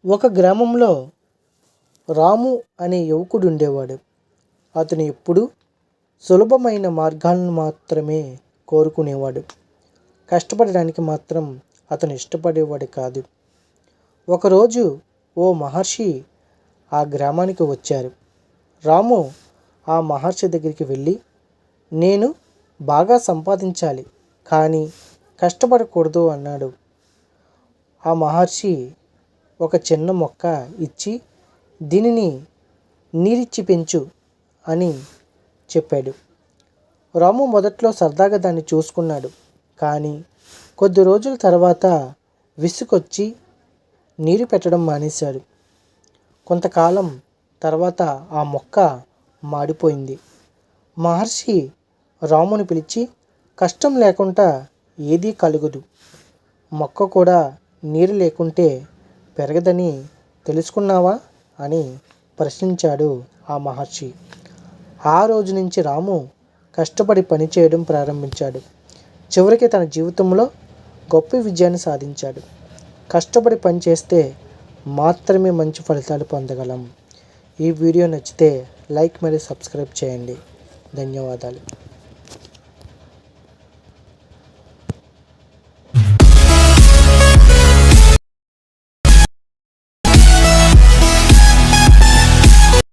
ఒక గ్రామంలో రాము అనే యువకుడు ఉండేవాడు. అతను ఎప్పుడూ సులభమైన మార్గాలను మాత్రమే కోరుకునేవాడు. కష్టపడడానికి మాత్రం అతను ఇష్టపడేవాడు కాదు. ఒకరోజు ఓ మహర్షి ఆ గ్రామానికి వచ్చారు. రాము ఆ మహర్షి దగ్గరికి వెళ్ళి, నేను బాగా సంపాదించాలి కానీ కష్టపడకూడదు అన్నాడు. ఆ మహర్షి ఒక చిన్న మొక్క ఇచ్చి, దీనిని నీరిచ్చి పెంచు అని చెప్పాడు. రాము మొదట్లో సరదాగా దాన్ని చూసుకున్నాడు. కానీ కొద్ది రోజుల తర్వాత విసుగొచ్చి నీరు పెట్టడం మానేశాడు. కొంతకాలం తర్వాత ఆ మొక్క మాడిపోయింది. మహర్షి రాముని పిలిచి, కష్టం లేకుండా ఏదీ కలగదు. మొక్క కూడా నీరు లేకుంటే పెరగదని తెలుసుకున్నావా అని ప్రశ్నించాడు ఆ మహర్షి. ఆ రోజు నుంచి రాము కష్టపడి పనిచేయడం ప్రారంభించాడు. చివరికి తన జీవితంలో గొప్ప విజయాన్ని సాధించాడు. కష్టపడి పనిచేస్తే మాత్రమే మంచి ఫలితాలు పొందగలం. ఈ వీడియో నచ్చితే లైక్ మరియు సబ్స్క్రైబ్ చేయండి. ధన్యవాదాలు.